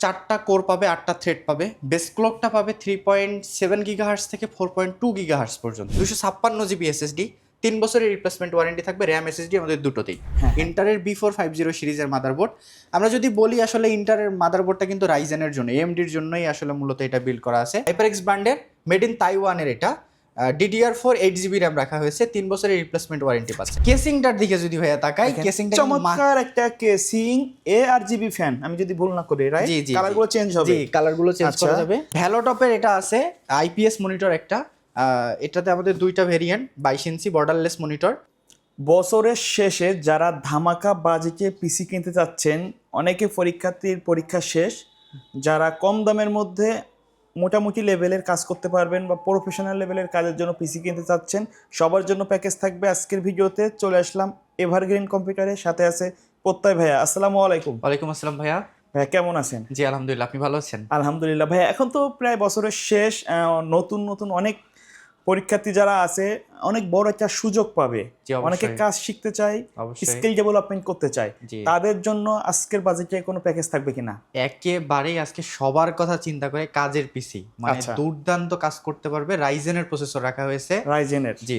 4টা কোর পাবে, 8টা থ্রেড পাবে, বেস ক্লকটা পাবে 3.7 গিগাহার্টজ থেকে 4.2 গিগাহার্টজ পর্যন্ত, 256 জিবি এসএসডি, 3 বছরের রিপ্লেসমেন্ট ওয়ারেন্টি থাকবে, র্যাম এসএসডি আমাদের দুটোতেই। ইন্টারের B450 সিরিজের মাদারবোর্ড। আমরা যদি বলি আসলে ইন্টারের মাদারবোর্ডটা কিন্তু রাইজেনের জন্য, এএমডির জন্যই আসলে মূলত এটা বিল্ড করা আছে। হাইপারএক্স ব্র্যান্ডের, মেড ইন তাইওয়ানের এটা, DDR4 8GB র্যাম রাখা হয়েছে, 3 বছরের রিপ্লেসমেন্ট ওয়ারেন্টি পাচ্ছে। কেসিংটার দিকে যদি হয়ে তাকাই, কেসিংটা চমৎকার একটা কেসিং, ARGB ফ্যান, আমি যদি ভুল না করি, রাইট? কালারগুলো চেঞ্জ হবে। জি, কালারগুলো চেঞ্জ করা যাবে। ভ্যালোটপের এটা আছে IPS মনিটর একটা, এটাতে আমাদের দুইটা ভেরিয়েন্ট, 22 ইঞ্চি বর্ডারলেস মনিটর। বছরের শেষে যারা ধামাকা বাজেটে পিসি কিনতে চাচ্ছেন, অনেকে পরীক্ষার্থীর পরীক্ষা শেষ, যারা কম দামের মধ্যে মোটামুটি লেভেলের কাজ করতে পারবেন বা প্রফেশনাল লেভেলের কাজের জন্য পিসি কিনতে চাচ্ছেন, সবার জন্য প্যাকেজ থাকবে। আজকের ভিডিওতে চলে আসলাম এভারগ্রিন কম্পিউটারের সাথে আছে প্রত্যয় ভাইয়া। আসসালামু আলাইকুম। ওয়ালাইকুম আসসালাম ভাইয়া। ভাইয়া কেমন আছেন? জি আলহামদুলিল্লাহ, আপনি ভালো আছেন? আলহামদুলিল্লাহ ভাইয়া। এখন তো প্রায় বছরের শেষ, নতুন নতুন অনেক পরীক্ষার্থী যারা আছে অনেক বড় একটা সুযোগ পাবে। অনেকে কাজ শিখতে চায়, স্কিল ডেভেলপমেন্ট করতে চায়, তাদের জন্য আজকের বাজেটে কোনো প্যাকেজ থাকবে কিনা? একেবারেই আজকে সবার কথা চিন্তা করে কাজের পিসি, মানে দুর্দান্ত কাজ করতে পারবে। রাইজেনের প্রসেসর রাখা হয়েছে,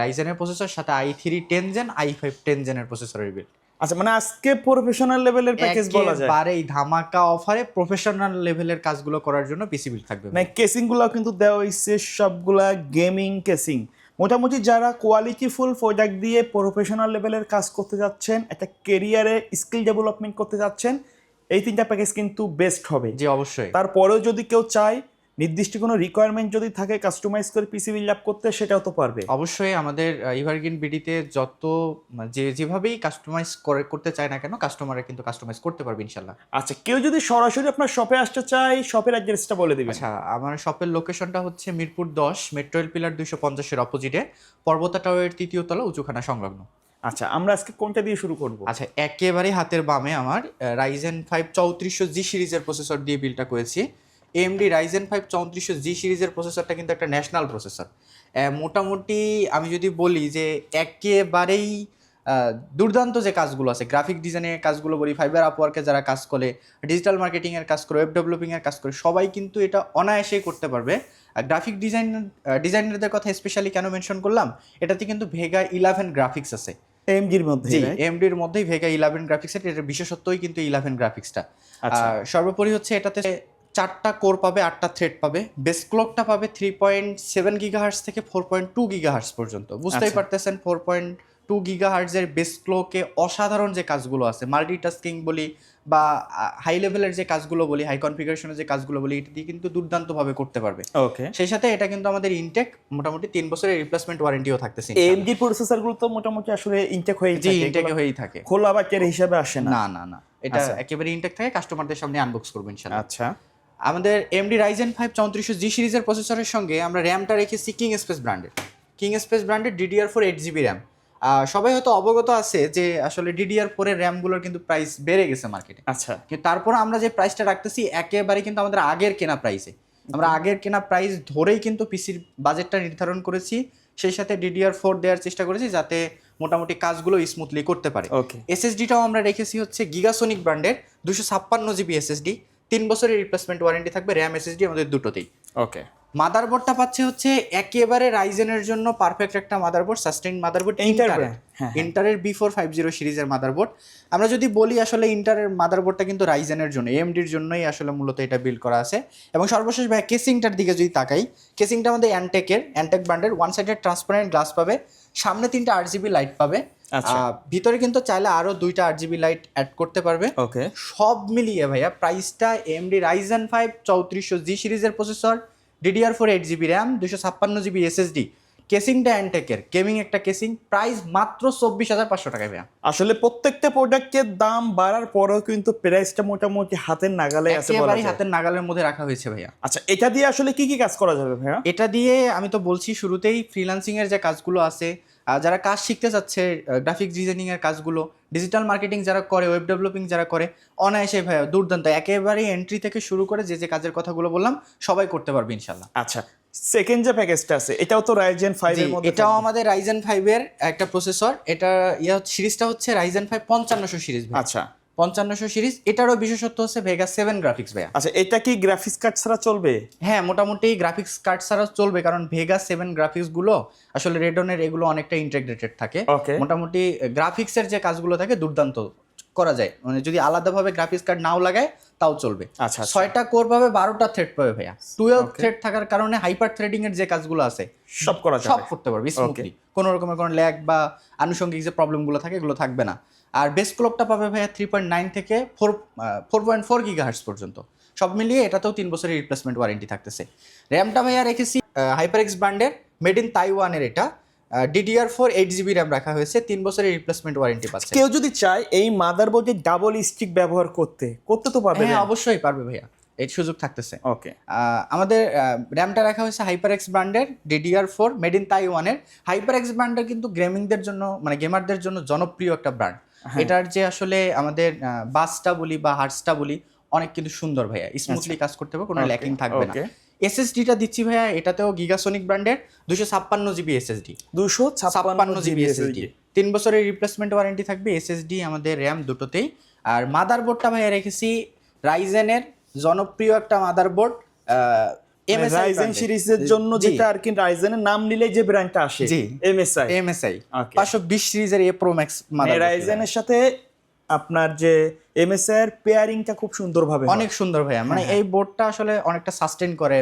রাইজেনের প্রসেসর সাথে i3 10 জেন, i5 10 জেনের প্রসেসরের বিল। আচ্ছা, মানে আজকে প্রফেশনাল লেভেলের প্যাকেজ বলা যায়। একেবারেই ধামাকা অফারে প্রফেশনাল লেভেলের কাজগুলো করার জন্য পিসি বিল থাকবে। মানে কেসিং গুলো কিন্তু দেওয়া হয়েছে সবগুলা গেমিং কেসিং। মোটামুটি যারা কোয়ালিটিফুল প্রোডাক্ট দিয়ে প্রফেশনাল লেভেলের কাজ করতে যাচ্ছেন, একটা কেরিয়ারে স্কিল ডেভেলপমেন্ট করতে যাচ্ছেন, এই তিনটা প্যাকেজ কিন্তু বেস্ট হবে। জি অবশ্যই। তারপরেও যদি কেউ চায়, নির্দিষ্ট কোনো রিকোয়ারমেন্ট যদি থাকে কাস্টমাইজ করে পিসি বিল্ড আপ করতে, সেটাও তো পারবে। অবশ্যই আমাদের এভারগ্রিন বিডিতে যত যেভাবেই কাস্টমাইজ করতে চায় না কেন, কাস্টমাররা কিন্তু কাস্টমাইজ করতে পারবে ইনশাল্লাহ। আচ্ছা, কেউ যদি সরাসরি আপনার শপে আসতে চায়, শপের অ্যাড্রেসটা বলে দিবেন। আচ্ছা, আমার শপের লোকেশনটা হচ্ছে মিরপুর 10, মেট্রো রেল পিলার 250-এর অপোজিটে, পর্বতা টাওয়ারের 3য় তলা, উঁচুখানা সংলগ্ন। আচ্ছা, আমরা আজকে কোনটা দিয়ে শুরু করব? আচ্ছা, একেবারে হাতের বামে আমার রাইজেন 5 3400G সিরিজের প্রসেসর দিয়ে বিলটা করেছি। AMD রাইজেন 5 3400G সিরিজের প্রসেসরটা কিন্তু একটা ন্যাশনাল প্রসেসর। মোটামুটি আমি যদি বলি যে একেবারেই দুর্দান্ত যে কাজগুলো আছে, গ্রাফিক ডিজাইনের কাজগুলো বলি, ফাইবার আপওয়ার্কে যারা কাজ করে, ডিজিটাল মার্কেটিংয়ের কাজ করে, ওয়েব ডেভেলপিংয়ের কাজ করে, সবাই কিন্তু এটা অনায়াসেই করতে পারবে। গ্রাফিক ডিজাইনারদের কথা স্পেশালি কেন মেনশন করলাম, এটাতে কিন্তু ভেগা 11 গ্রাফিক্স আছে AMDর মধ্যে। AMDর মধ্যেই ভেগা 11 গ্রাফিক্স, এটার বিশেষত্বই কিন্তু 11 গ্রাফিক্সটা। সর্বোপরি হচ্ছে এটাতে 4টা কোর পাবে, 8টা থ্রেড পাবে, বেস ক্লকটা পাবে 3.7 গিগাহার্টজ থেকে 4.2 গিগাহার্টজ পর্যন্ত। বুঝতেই পারতেছেন 4.2 গিগাহার্টজের বেস ক্লকে অসাধারণ যে কাজগুলো আছে, মাল্টিটাস্কিং বলি বা হাই লেভেলের যে কাজগুলো বলি, হাই কনফিগারেশনের যে কাজগুলো বলি, এটা দিয়ে কিন্তু দুর্দান্তভাবে করতে পারবে। ওকে, সেই সাথে এটা কিন্তু আমাদের ইনটেক মোটামুটি 3 বছরের রিপ্লেসমেন্ট ওয়ারেন্টিও থাকতেছে। AMD প্রসেসরগুলো তো মোটামুটি আসলে ইনটেক হয়েই থাকে, খোলা বা কের হিসাবে আসে না। না, এটা একেবারে ইনটেক থাকে, কাস্টমারদের সামনে আনবক্স করব ইনশাআল্লাহ। আচ্ছা, আমাদের AMD রাইজেন 5 3400G সিরিজের প্রসেসরের সঙ্গে আমরা র্যামটা রেখেছি কিং স্পেস ব্র্যান্ডের DDR4 8GB র্যাম। সবাই হয়তো অবগত আছে যে আসলে DDR4 এর র্যামগুলোর কিন্তু প্রাইস বেড়ে গেছে মার্কেটে। আচ্ছা, কিন্তু তারপর আমরা যে প্রাইসটা রাখতেছি একেবারে কিন্তু আমাদের আগের কেনা প্রাইসে, আমরা আগের কেনা প্রাইস ধরেই কিন্তু পিসির বাজেটটা নির্ধারণ করেছি। সেই সাথে DDR4 দেওয়ার চেষ্টা করেছি যাতে মোটামুটি কাজগুলো স্মুথলি করতে পারে। SSDটাও আমরা রেখেছি হচ্ছে গিগাসনিক ব্র্যান্ডের 256GB SSD, 3 বছরের রিপ্লেসমেন্ট ওয়ারেন্টি থাকবে, র্যাম এসএসডি আমাদের দুটোতেই। ওকে, মাদারবোর্ডটা পাচ্ছে হচ্ছে একেবারে রাইজেনের জন্য পারফেক্ট একটা মাদারবোর্ড, সাস্টেইন মাদারবোর্ড, ইন্টারের B450 সিরিজের মাদারবোর্ড। আমরা যদি বলি আসলে ইন্টারের মাদারবোর্ডটা কিন্তু রাইজেনের জন্য, AMDর জন্যই আসলে মূলত এটা বিল্ড করা আছে। এবং সর্বশেষ ভাই কেসিংটার দিকে যদি তাকাই, কেসিংটা আমাদের অ্যান্টেক ব্র্যান্ডের, ওয়ান সাইডেড ট্রান্সপারেন্ট গ্লাস পাবে, সামনে 3টা RGB লাইট পাবে, ভিতরে কিন্তু চাইলে আরো 2টা RGB লাইট অ্যাড করতে পারবে। ওকে, সব মিলিয়ে ভাইয়া প্রাইসটা AMD রাইজেন 5 3400G সিরিজের processor, DDR4 8GB RAM, 256GB SSD, কেসিংটা অ্যান্টেকের গেমিং একটা কেসিং, প্রাইস মাত্র 24,500 টাকায় ভাইয়া। আসলে প্রত্যেকটা প্রোডাক্টের দাম বাড়ার পরেও কিন্তু প্রাইসটা মোটামুটি হাতের নাগালে আছে, একেবারে হাতের নাগালের মধ্যে রাখা হয়েছে ভাইয়া। আচ্ছা, এটা দিয়ে আসলে কি কি কাজ করা যাবে ভাইয়া? এটা দিয়ে আমি তো বলছি শুরুতেই, ফ্রিল্যান্সিং এর যে কাজগুলো আছে, যারা কাজ শিখতে চাচ্ছে, গ্রাফিক্স ডিজাইনিং এর কাজগুলো, ডিজিটাল মার্কেটিং যারা করে, ওয়েব ডেভেলপিং যারা করে, অনায়াসে ভাইয়া দুর্দান্ত একেবারে এন্ট্রি থেকে শুরু করে যে কাজের কথাগুলো বললাম সবাই করতে পারবে ইনশাল্লাহ। আচ্ছা, সেকেন্ড যে প্যাকেজটা আছে এটাও তো রাইজেন 5 এর মধ্যে, এটাও আমাদের রাইজেন 5 এর একটা প্রসেসর। এটা সিরিজটা হচ্ছে রাইজেন 5 5500 সিরিজ। আচ্ছা, 5500 সিরিজ, এটারও বিশেষত্ব হচ্ছে ভেগা 7 গ্রাফিক্স ভাইয়া। আচ্ছা, এটা কি গ্রাফিক্স কার্ড ছাড়া চলবে? হ্যাঁ, মোটামুটি গ্রাফিক্স কার্ড ছাড়া চলবে, কারণ ভেগা 7 গ্রাফিক্স গুলো আসলে রেডনের এগুলো অনেকটা ইন্টিগ্রেটেড থাকে। Okay. মোটামুটি গ্রাফিক্সের যে কাজগুলো থাকে দুর্দান্ত করা যায়, মানে যদি আলাদাভাবে গ্রাফিক্স কার্ড নাও লাগায় তাও চলবে। আচ্ছা, আচ্ছা। 6টা কোর পাবে, 12টা থ্রেড পাবে ভাইয়া। 12 Okay. থ্রেড থাকার কারণে হাইপার থ্রেডিং এর যে কাজগুলো আছে সব করা সব যাবে। করতে পারবে স্মুথলি, কোনো রকমের কোনো ল্যাগ বা আনুষঙ্গিক যে প্রবলেমগুলো থাকে এগুলো থাকবে না। আর বেস ক্লকটা পাবে ভাইয়া 3.9 থেকে 4.4 গিগাহার্টজ পর্যন্ত। সব মিলিয়ে এটাতেও 3 বছরের রিপ্লেসমেন্ট ওয়ারেন্টি থাকতেছে। র্যামটা ভাইয়া রেখেছি হাইপারএক্স ব্র্যান্ডের, মেড ইন তাইওয়ানের, এটা DDR4 8GB র্যাম রাখা হয়েছে, 3 বছরের রিপ্লেসমেন্ট ওয়ারেন্টি পাচ্ছে। কেউ যদি চায় এই মাদারবোর্ডে ডাবল স্টিক ব্যবহার করতে তো পারবে? হ্যাঁ, অবশ্যই পারবে ভাইয়া, এই সুযোগ থাকতেছে। ওকে। আমাদের র্যামটা রাখা হয়েছে হাইপারএক্স ব্র্যান্ডের DDR4 মেড ইন তাইওয়ানের। হাইপারএক্স ব্র্যান্ডের কিন্তু গেমিংদের জন্য, মানে গেমারদের জন্য জনপ্রিয় একটা ব্র্যান্ড। এটার যে আসলে আমাদের বাসটা বলি বা হার্টসটা বলি অনেক কিন্তু সুন্দর ভাইয়া, স্মুথলি কাজ করতে হবে, কোনো ল্যাকিং থাকবে না। এসএসডিটা দিচ্ছি ভাইয়া, এটাতেও গিগাসনিক ব্র্যান্ডের 256GB এসএসডি, 256GB এসএসডি, 3 বছরের রিপ্লেসমেন্ট ওয়ারেন্টি থাকবে এসএসডি আমাদের র্যাম দুটোতেই। আর মাদারবোর্ডটা ভাইয়া রেখেছি রাইজেনের জনপ্রিয় একটা মাদারবোর্ড, রাইজেন সিরিজের জন্য, যেটা আর কি রাইজেনের নাম নিলে যে ব্র্যান্ডটা আসে, জি, MSI 520 সিরিজের এ প্রো ম্যাক্স মাদারবোর্ড। রাইজেনের সাথে আপনার যে MSI এর পেয়ারিংটা খুব সুন্দরভাবে অনেক সুন্দর ভাইয়া, মানে এই বোর্ডটা আসলে অনেকটা সাস্টেইন করে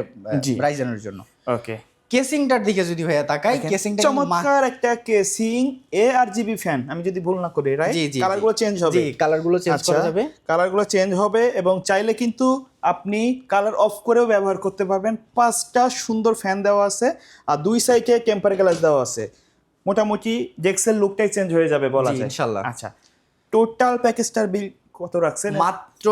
রাইজেনের জন্য। ওকে। কেসিংটার দিকে যদি ভাইয়া তাকাই, কেসিংটা চমৎকার একটা কেসিং, ARGB ফ্যান, আমি যদি ভুল না করি, রাইট? কালারগুলো চেঞ্জ হবে। জি, কালারগুলো চেঞ্জ করা যাবে, কালারগুলো চেঞ্জ হবে, এবং চাইলে কিন্তু আপনি কালার অফ করেও ব্যবহার করতে পারবেন। 5টা সুন্দর ফ্যান দেওয়া আছে, আর 2 সাইডে টেম্পার গ্লাস দেওয়া আছে। মোটামুটি ডেস্কের লুকটাই চেঞ্জ হয়ে যাবে বলা যায় ইনশাআল্লাহ। আচ্ছা, টোটাল প্যাকেজটার বিল কত রাখছেন? মাত্র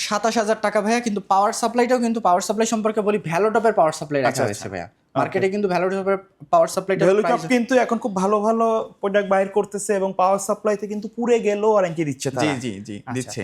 27,000 টাকা ভাইয়া। কিন্তু পাওয়ার সাপ্লাইটাও, কিন্তু পাওয়ার সাপ্লাই সম্পর্কে বলি, ভ্যালোটপের পাওয়ার সাপ্লাই রাখা হয়েছে ভাইয়া। মার্কেটে কিন্তু ভ্যালোটপের পাওয়ার সাপ্লাইটা, ভ্যালুটপ কিন্তু এখন খুব ভালো ভালো প্রোডাক্ট বাইর করতেছে, এবং পাওয়ার সাপ্লাইতে কিন্তু পুরো গেলেও ওয়ারেন্টি দিচ্ছে তারা। জি দিচ্ছে।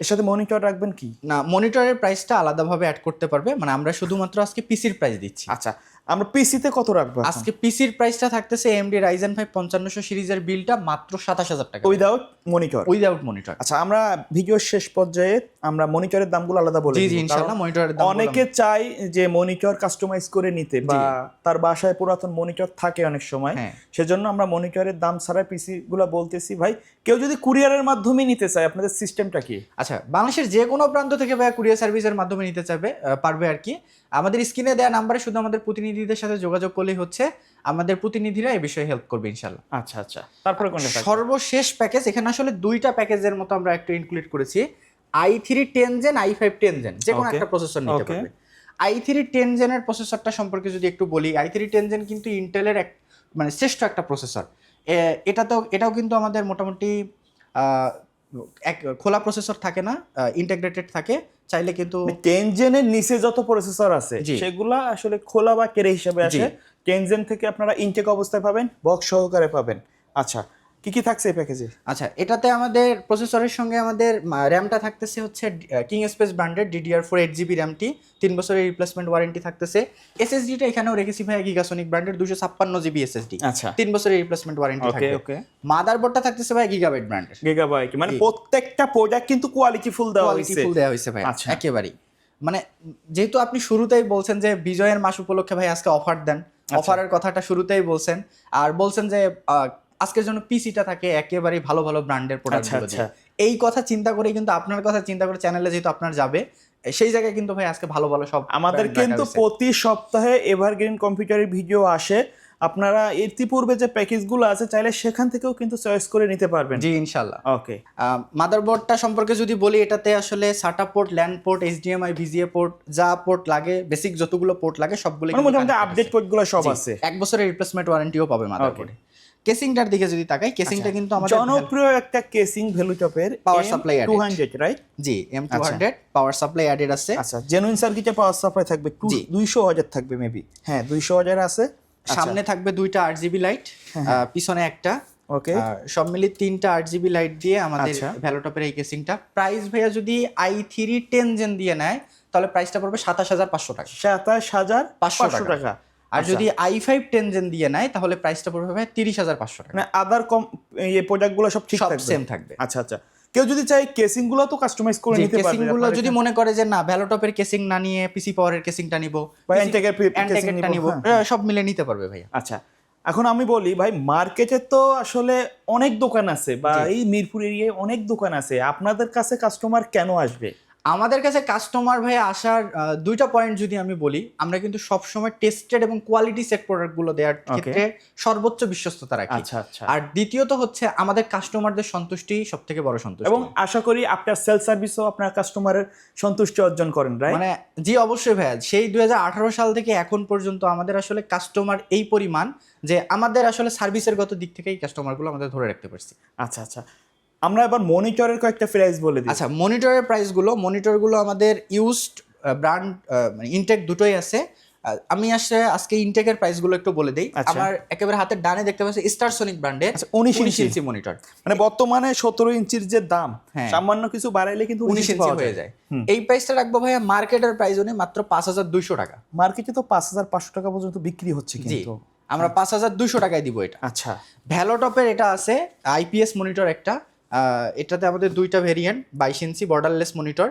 এর সাথে মনিটর রাখবেন কি? না, মনিটরের প্রাইসটা আলাদাভাবে অ্যাড করতে পারবে, মানে আমরা শুধুমাত্র আজকে পিসির প্রাইস দিচ্ছি। আচ্ছা, আমরা পিসিতে কত রাখবো আজকে? পিসির প্রাইসটা থাকতেছে AMD Ryzen 5 5500 সিরিজের বিলটা মাত্র 27,000 টাকা, উইদাউট মনিটর। মনিটর। আচ্ছা, আমরা ভিডিওর শেষ পর্যায়ে আমরা মনিটরের দামগুলো আলাদা বলে জি দিব, ইনশাআল্লাহ মনিটরের দাম অনেকে চায় যে মনিটর কাস্টমাইজ করে নিতে, বা তার বাসায় পুরাতন মনিটর থাকে অনেক সময়, সেজন্য আমরা মনিটরের দাম ছাড়া পিসি গুলো বলতেছি। ভাই, কেউ যদি কুরিয়ারের মাধ্যমে নিতে চায়, আপনাদের সিস্টেমটা কি? আচ্ছা, বাংলাদেশের যে কোনো প্রান্ত থেকে ভাইয়া কুরিয়ার সার্ভিসের মাধ্যমে নিতে চাইবে পারবে আর কি। আমাদের স্ক্রিনে দেওয়া নাম্বারে শুধু আমাদের প্রতিনিধিদের সাথে যোগাযোগ করলেই হচ্ছে, আমাদের প্রতিনিধিরা এই বিষয়ে হেল্প করবে ইনশাআল্লাহ। আচ্ছা, তারপরে কোনটা? সর্বশেষ প্যাকেজ, এখানে আসলে 2টা প্যাকেজের মতো আমরা একটু ইনক্লুড করেছি। i3 10 জেন, i5 10 জেন, যে কোনো একটা প্রসেসর নিতে পারবে। i3 10 জেনের প্রসেসরটা সম্পর্কে যদি একটু বলি, i3 10 জেন কিন্তু ইন্টেলের মানে শ্রেষ্ঠ একটা প্রসেসর। এটাও কিন্তু আমাদের মোটামুটি এক খোলা প্রসেসর থাকে না, ইন্টিগ্রেটেড থাকে। চাইলে কিন্তু 10 জেনের নিচে যত প্রসেসর আছে সেগুলা আসলে খোলা বা কেড়ে হিসেবে আসে। 10 জেন থেকে আপনারা ইনটেক অবস্থায় পাবেন, বক্স সহকারে পাবেন। আচ্ছা, কি থাকছে এই প্যাকেজে? আচ্ছা, এটাতে আমাদের প্রসেসরের সঙ্গে আমাদের র্যামটা থাকতেছে হচ্ছে কিং স্পেস ব্র্যান্ডের DDR4 8GB র্যামটি, 3 বছরের রিপ্লেসমেন্ট ওয়ারেন্টি থাকতেছে। এসএসডিটা এখানেও রেখেছি ভাই গিগাসনিক ব্র্যান্ডের 256GB এসএসডি, আচ্ছা, 3 বছরের রিপ্লেসমেন্ট ওয়ারেন্টি থাকবে। ওকে। মাদারবোর্ডটা থাকতেছে ভাই গিগাবাইট ব্র্যান্ডের। গিগাবাইট মানে প্রত্যেকটা প্রোডাক্ট কিন্তু কোয়ালিটি ফুল দেওয়া হয়েছে ভাই, একেবারেই। মানে যেহেতু আপনি শুরুতেই বলছেন যে বিজয়ের মাস উপলক্ষে ভাই আজকে অফার দেন, অফারের কথাটা শুরুতেই বলছেন, আর বলছেন যে আজকের জন্য পিসিটা থাকে একেবারেই ভালো ভালো ব্র্যান্ডের প্রোডাক্টগুলো দিয়ে। এই কথা চিন্তা করে কিন্তু, আপনার কথা চিন্তা করে চ্যানেলে যেহেতু আপনার যাবে, সেই জায়গায় কিন্তু ভাই আজকে ভালো ভালো সব আমাদের কিন্তু প্রতি সপ্তাহে এভারগ্রিন কম্পিউটারের ভিডিও আসে। আপনারা ইতিপূর্বে যে প্যাকেজগুলো আছে চাইলে সেখান থেকেও কিন্তু চয়েস করে নিতে পারবেন। জি ইনশাআল্লাহ। ওকে। মাদারবোর্ডটা সম্পর্কে যদি বলি, এটাতে আসলে SATA port, LAN port, HDMI, VGA port, যা পোর্ট লাগে, বেসিক যতগুলো পোর্ট লাগে সবগুলো মোটামুটি আপডেট পোর্টগুলো সব আছে। 1 বছরের রিপ্লেসমেন্ট ওয়ারেন্টিও পাবে মাদারবোর্ডে। কেসিংটার দিকে যদি তাকাই, কেসিংটা কিন্তু আমাদের জনপ্রিয় একটা কেসিং, ভ্যালুটপের পাওয়ার সাপ্লাই 200, রাইট? জি, M200 পাওয়ার সাপ্লাই অ্যাডেড আছে। আচ্ছা, জেনুইন সার্কিটে পাওয়ার সাপ্লাই থাকবে 200,000 থাকবে মেবি। হ্যাঁ, 200,000 আছে। সামনে থাকবে 2টা 8GB লাইট, পিছনে একটা। ওকে, সব মিলিয়ে 3টা 8GB লাইট দিয়ে আমাদের ভ্যালুটপের এই কেসিংটা। প্রাইস ভাইয়া যদি i3 10 জেন দিয়ে নেয় তাহলে প্রাইসটা পড়বে 27,500 টাকা। 27,500 টাকা। আর যদি i5 10 জেন দিয়ে নেয় তাহলে প্রাইসটা পড়বে ভাই 30,500 টাকা। মানে আদার কম এই প্রোডাক্টগুলো সব ঠিক থাকবে, সেম থাকবে। আচ্ছা, কেউ যদি চায় কেসিং গুলো তো কাস্টমাইজ করে নিতে কেসিং পারবে গুলো যদি মনে করে যে না ভ্যালোটপের কেসিং না নিয়ে পিসি পাওয়ারের কেসিংটা নিব বা এনটেকের এনটেকেরটা নিব, সব মিলে নিতে পারবে ভাইয়া। আচ্ছা, এখন আমি বলি ভাই, মার্কেটে তো আসলে অনেক দোকান আছে বা এই মিরপুর এরিয়ায় অনেক দোকান আছে, আপনাদের কাছে কাস্টমার কেন আসবে? আমাদের কাছে কাস্টমার ভাই আসার দুইটা পয়েন্ট যদি আমি বলি, আমরা কিন্তু সবসময় টেস্টেড এবং কোয়ালিটি সেট প্রোডাক্টগুলো দেওয়ার ক্ষেত্রে সর্বোচ্চ বিশ্বস্ততা রাখি। আচ্ছা আচ্ছা। আর দ্বিতীয়ত হচ্ছে আমাদের কাস্টমারদের সন্তুষ্টি সব থেকে বড় সন্তুষ্টি, এবং আশা করি আপনার সেল সার্ভিসও আপনার কাস্টমারের সন্তুষ্টি অর্জন করেন, রাইট? মানে জি অবশ্যই ভাইয়া, সেই 2018 সাল থেকে এখন পর্যন্ত আমাদের আসলে কাস্টমার এই পরিমাণ যে আমাদের আসলে সার্ভিসের গত দিক থেকেই কাস্টমারগুলো আমাদের ধরে রাখতে পারছি। আচ্ছা আচ্ছা, আমরা এবার মনিটরের কয়েকটা প্রাইস বলে দিই। আচ্ছা, মনিটরগুলো আমাদের ইউজড ব্র্যান্ড মানে ইনটেক দুটোই আছে। আমি আজকে ইনটেকের প্রাইসগুলো একটু বলে দেই। আমার একেবারে হাতের ডানে দেখতে পাচ্ছি স্টারসনিক ব্র্যান্ডের 19 ইঞ্চি মনিটর, মানে বর্তমানে 17 ইঞ্চির যে দাম, সামান্য কিছু বাড়াইলে কিন্তু 19 ইঞ্চি হয়ে যায়। এই প্রাইসটা রাখবো ভাইয়া মার্কেটের প্রাইস অনুযায়ী মাত্র 5200 টাকা। মার্কেটে তো 5500 টাকা পর্যন্ত বিক্রি হচ্ছে, কিন্তু আমরা 5200 টাকায় দিব এটা। আচ্ছা, ভ্যালোটপের এটা আছে আইপিএস মনিটর একটা, এটাতে আমাদের দুইটা ভেরিয়েন্ট, 22 ইঞ্চি বর্ডারলেস মনিটর।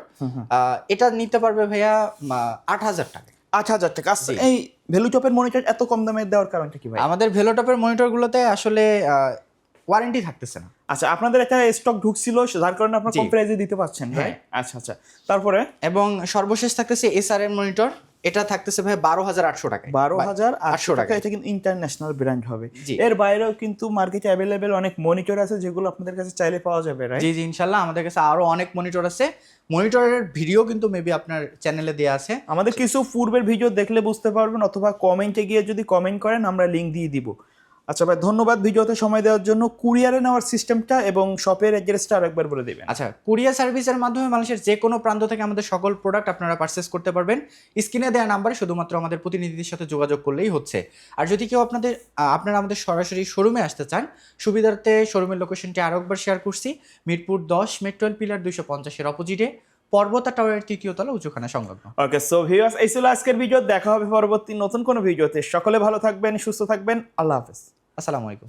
এটা নিতে পারবে ভাইয়া 8000 টাকা। 8000 টাকা। এই ভ্যালুটপের মনিটর এত কম দামে দেওয়ার কারণটা কি ভাই? আমাদের ভ্যালোটপের মনিটরগুলোতে আসলে ওয়ারেন্টি থাকতেছে না। আচ্ছা, আপনাদের একটা স্টক ঢুকছিল যার কারণে আপনারা কম প্রাইসে দিতে পারছেন, রাইট? আচ্ছা আচ্ছা, তারপরে এবং সর্বশেষ থাকতেছে এসআরএম মনিটর, এটা থাকতেছে ভাই 12800 টাকা। 12800 টাকা। এটা কিন্তু ইন্টারন্যাশনাল ব্র্যান্ড হবে। এর বাইরেও কিন্তু মার্কেটে অ্যাভেলেবেল অনেক মনিটর আছে যেগুলো আপনাদের কাছে চাইলে পাওয়া যাবে, রাইট? জি জি, ইনশাআল্লাহ আমাদের কাছে আরো অনেক মনিটর আছে। মনিটরের ভিডিও কিন্তু মেবি আপনার চ্যানেলে দেওয়া আছে, আমাদের কিছু পূর্বের ভিডিও দেখলে বুঝতে পারবেন, অথবা কমেন্টে গিয়ে যদি কমেন্ট করেন আমরা লিংক দিয়ে দিব। আচ্ছা ভাই, ধন্যবাদ ভিডিওতে সময় দেওয়ার জন্য। কুরিয়ারে নেওয়ার সিস্টেমটা এবং শপের অ্যাড্রেসটা আরেকবার বলে দিবেন। আচ্ছা, কুরিয়ার সার্ভিসের মাধ্যমে মানুষের যে কোনো প্রান্ত থেকে আমাদের সকল প্রোডাক্ট আপনারা পারচেস করতে পারবেন। স্ক্রিনে দেওয়া নাম্বারে শুধুমাত্র আমাদের প্রতিনিধিদের সাথে যোগাযোগ করলেই হচ্ছে। আর যদি কেউ আপনারা আমাদের সরাসরি শোরুমে আসতে চান, সুবিধার্থে শোরুমের লোকেশনটি আরও একবার শেয়ার করছি। মিরপুর 10 মেট্রোল পিলার 250-এর অপোজিটে পর্বতা টাওয়ারের 3য় তলা উঁচুখানা সংলগ্ন। ওকে, সো ভিউয়ার্স, এই ছিল আজকের ভিডিও। দেখা হবে পরবর্তী নতুন কোনো ভিডিওতে। সকলে ভালো থাকবেন, সুস্থ থাকবেন। আল্লাহ হাফেজ। আসসালামু আলাইকুম।